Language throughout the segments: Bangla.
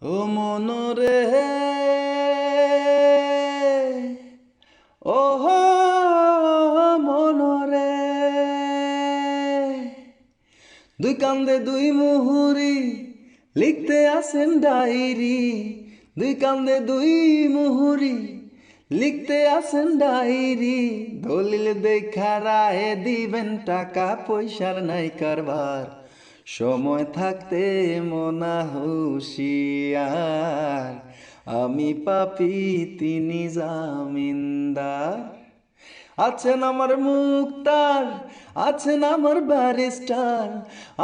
ও মনরে, ও মনরে, দুই কান্দে দুই মুহুরি লিখতে আসেন ডায়েরি। দুই কান্দে দুই মুহুরি লিখতে আসেন ডায়েরি। দলিল দেখা রায়ে দিবেন, টাকা পয়সার নাই কারবার। সময় থাকতে মনা হুঁশিয়ার, আমি পাপী তিনি জামিনদার। আছেন আমার মুক্তার, আছেন আমার ব্যারিস্টার,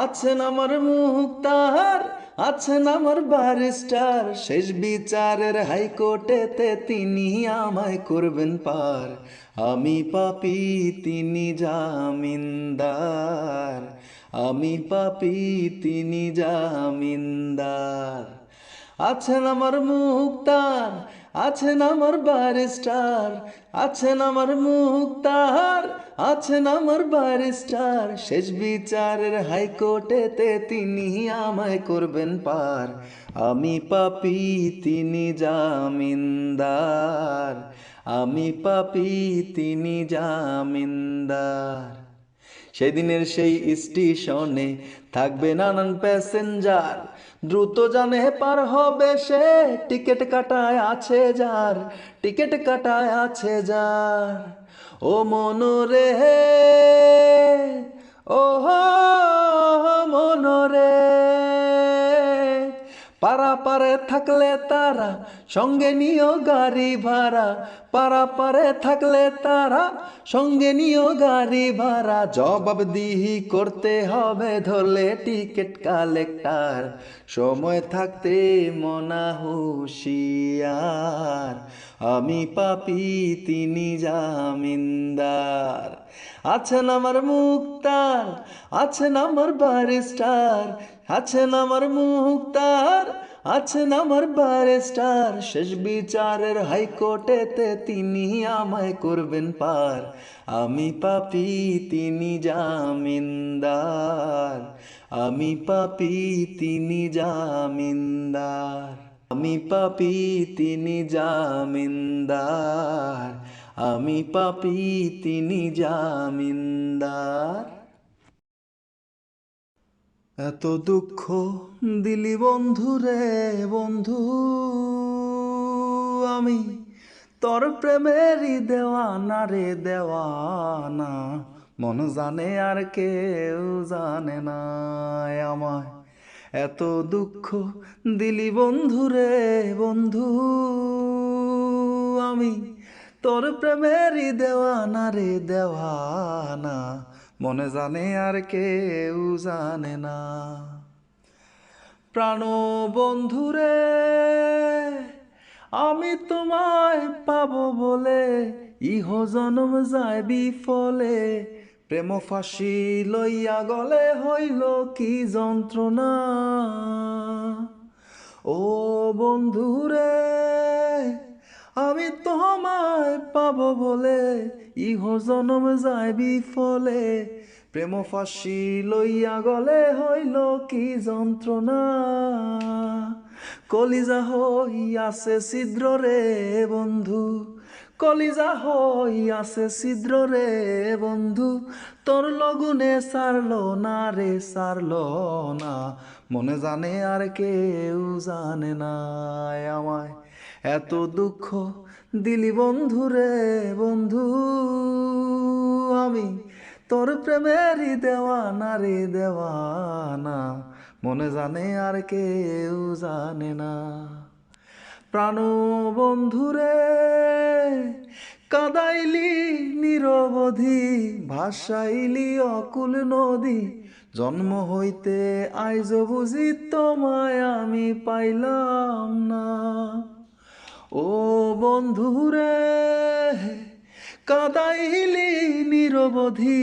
আছেন আমার মুক্তার, আছেন আমার ব্যারিস্টার। শেষ বিচারের হাইকোর্টেতে তিনি আমায় করবেন পার। আমি পাপী তিনি জামিনদার, আমি পাপী তিনি জামিনদার। আছেন আমার মুক্তার, আছেন আমার ব্যারিস্টার, আছেন আমার মুক্তার, আছেন আমার ব্যারিস্টার। শেষ বিচারের হাইকোর্টেতে তিনি আমায় করবেন পার। আমি পাপী তিনি জামিনদার, আমি পাপী তিনি জামিনদার। সেদিনের সেই স্টেশনে থাকবে নানান প্যাসেঞ্জার, দ্রুত জানে পার হবে সে, টিকিট কাটায় আছে যার, টিকিট কাটায় আছে যার। ও মনরে, ও মনরে, পারাপারে থাকলে তারা সঙ্গে নিও গাড়ি ভাড়া, পারাপারে থাকলে তারা সঙ্গে নিও গাড়ি ভাড়া। জবাবদিহি করতে হবে ধরলে টিকিট কালেক্টর। সময় থাকতে মনা হুঁশিয়ার, আমি পাপী তিনি জামিনদার। আছেন আমার মুক্তার, আছেন আমার ব্যারিস্টার, আছেন আমার মুক্তার, আছেন আমার ব্যারিস্টার। শেষ বিচারের হাইকোর্টেতে তিনি আমায় করবেন পার। আমি পাপী তিনি জামিনদার, আমি পাপী তিনি জামিনদার, আমি পাপী তিনি জামিনদার, আমি পাপী তিনি জামিনদার। এত দুঃখ দিলি বন্ধু রে বন্ধু, আমি তোর প্রেমেরই দেওয়ানা রে দেওয়ানা। মন জানে আর কেউ জানে না আমায়। এত দুঃখ দিলি বন্ধু রে বন্ধু, আমি তোর প্রেমেরই দেওয়ানা রে দেওয়ানা। মনে জানে আর কেউ জানে না। প্রাণ বন্ধুরে, আমি তোমায় পাবো বলে ইহ জনম যায় বিফলে। প্রেম ফাঁসি লইয়া গলে হইল কি যন্ত্রণা। ও বন্ধুরে, আমি তোমায় পাবো বলে ইহ জনম যায় বিফলে। প্রেম ফাঁসি লইয়া গলে হইল কি যন্ত্রণা। কলিজা হইয়াছে ছিদ্র রে বন্ধু, কলিজা হইয়াছে ছিদ্র রে বন্ধু। তোর লগুনে সারলো না রে সারলো না। মনে জানে আর কেউ জানে না আমায়। এত দুঃখ দিলি বন্ধু রে বন্ধু, আমি তোর প্রেমেরই দেওয়ানা রে দেওয়ানা। মনে জানে আর কেউ জানে না। প্রাণ বন্ধুরে, কাদাইলি নিরবধি, ভাসাইলি অকুল নদী। জন্ম হইতে আইজ বুঝি তোমায় আমি পাইলাম না। ও বন্ধুরে, কাদাইলি নিরবধি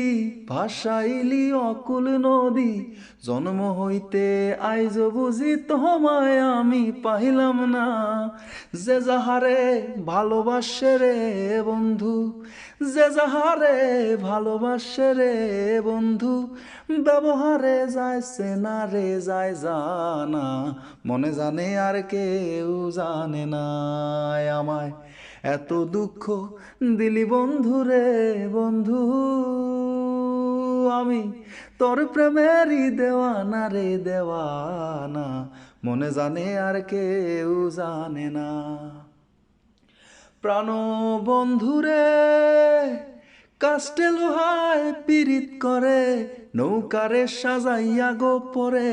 ভাসাইলি অকুল নদী জন্ম হইতে আইজ বুঝি তোমায় আমি পাইলাম না যে যাহারে ভালোবাসে রে বন্ধু যে যাহারে ভালোবাসে রে বন্ধু ব্যবহারে যাইছে না রে যায় জানা মনে জানে আর কেউ জানে না আমায় এত দুঃখ দিলি বন্ধু রে বন্ধু আমি তোর প্রেমেরই দেওয়ানা রে দেওয়ানা মনে জানে আর কেউ জানে না প্রাণ বন্ধু রে কাস্টে লোহায় পিরিত করে নৌকারে সাজাইয়া গো পরে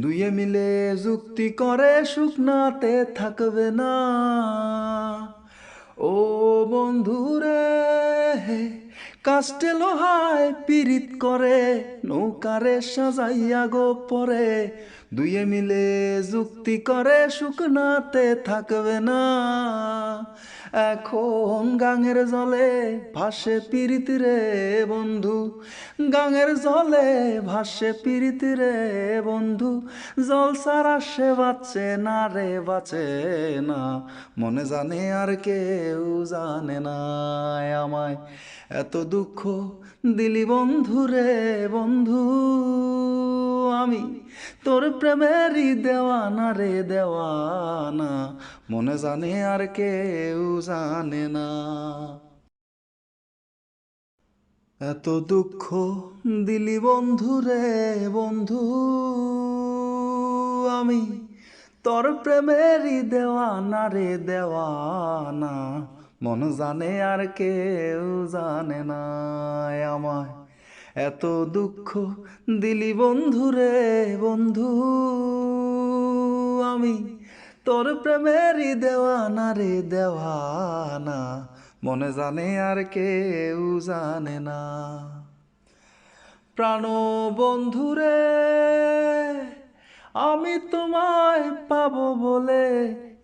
দুয়ে মিলে যুক্তি করে শুকনাতে থাকবে না ও বন্ধুরে কাস্টে লোহায় পিরিত করে নৌকারে সাজাইয়া গো পরে দুয়ে মিলে যুক্তি করে শুকনাতে থাকবে না এখন গাঙের জলে ভাসে পিরিত রে বন্ধু গাঙের জলে ভাসে পিরিত রে বন্ধু জল সারা সে বাঁচে না রে বাঁচে না মনে জানে আর কেউ জানে না আমায় এত দুঃখ দিলি বন্ধু রে বন্ধু আমি তোর প্রেমেরই দেওয়ানা রে দেওয়ানা মনে জানে আর কেউ জানে না এত দুঃখ দিলি বন্ধু রে বন্ধু আমি তোর প্রেমেরই দেওয়ানা রে দেওয়ানা মন জানে আর কেউ জানে না আমায় এত দুঃখ দিলি বন্ধু রে বন্ধু আমি তোর প্রেমেরই দেওয়ানা রে দেওয়ানা মনে জানে আর কেউ জানে না প্রাণ বন্ধু রে আমি তোমায় পাবো বলে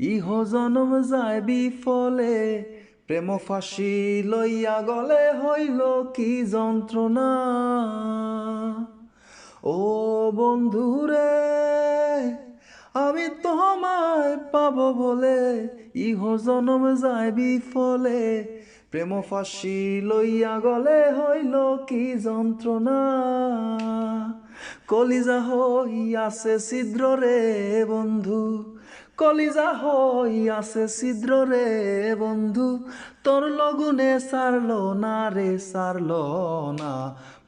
ইহ জনম যায় বিফলে প্রেম ফাঁসি লইয়া গলে হইল কি যন্ত্রণা ও বন্ধু রে আমি তোমায় পাবো বলে ইহ জনম যায় বিফলে প্রেম ফাঁসি লইয়া গলে হইল কি যন্ত্রণা কলিজা হই আছে ছিদ্র রে বন্ধু কলিজা হই আছে ছিদ্র রে বন্ধু তোর লগুনে সারলো না রে সারলো না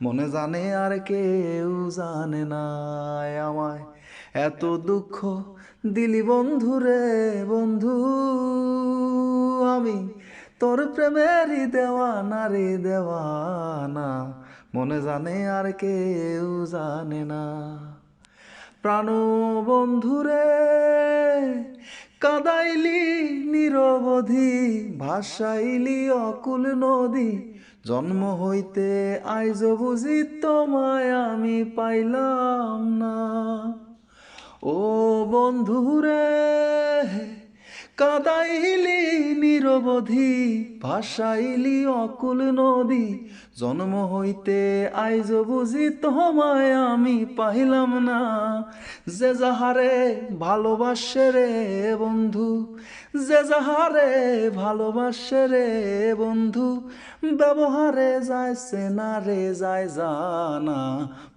মনে জানে আর কেউ জানে না আমায় এত দুঃখ দিলি বন্ধু রে বন্ধু আমি তোর প্রেমেরই দেওয়ানা রে দেওয়ানা মনে জানে আর কেউ জানে না প্রাণ বন্ধু রে কাদাইলি নিরবধি ভাসাইলি অকুল নদী জন্ম হইতে আইজ বুঝি তোমায় আমি পাইলাম না ও বন্ধু রে কাদাইলি নিরবধি ভাসাইলি অকুল নদী জন্ম হইতে আইজ বুঝি তোমায় আমি পাইলাম না যে যাহারে ভালোবাসে রে বন্ধু যে যাহারে ভালোবাসে রে বন্ধু ব্যবহারে যাইছে না রে যায় জানা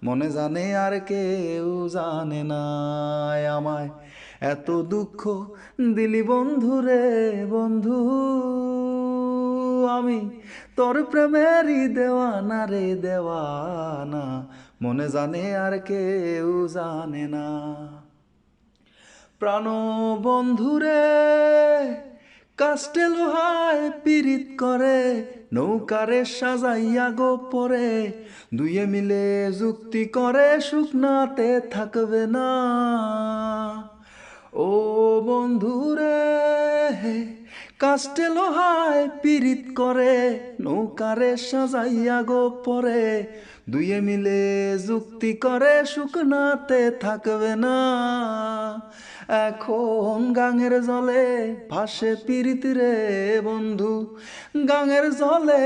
মনে জানে আর কেউ জানে না আমায় এত দুঃখ দিলি বন্ধু রে বন্ধু আমি তোর প্রেমেরই দেওয়ানা রে দেওয়ানা মনে জানে আর কেউ জানে না প্রাণ বন্ধু রে কাস্টে লোহায় পিরিত করে নৌকারে সাজাইয়া গো পরে দুয়ে মিলে যুক্তি করে শুকনাতে থাকবে না ও বন্ধু রে কাস্টে লোহায় পিরিত করে নৌকারে সাজাইয়া গো পরে দুয়ে মিলে যুক্তি করে শুকনাতে থাকবে না এখন গাঙের জলে ভাসে পিরিত রে বন্ধু গাঙের জলে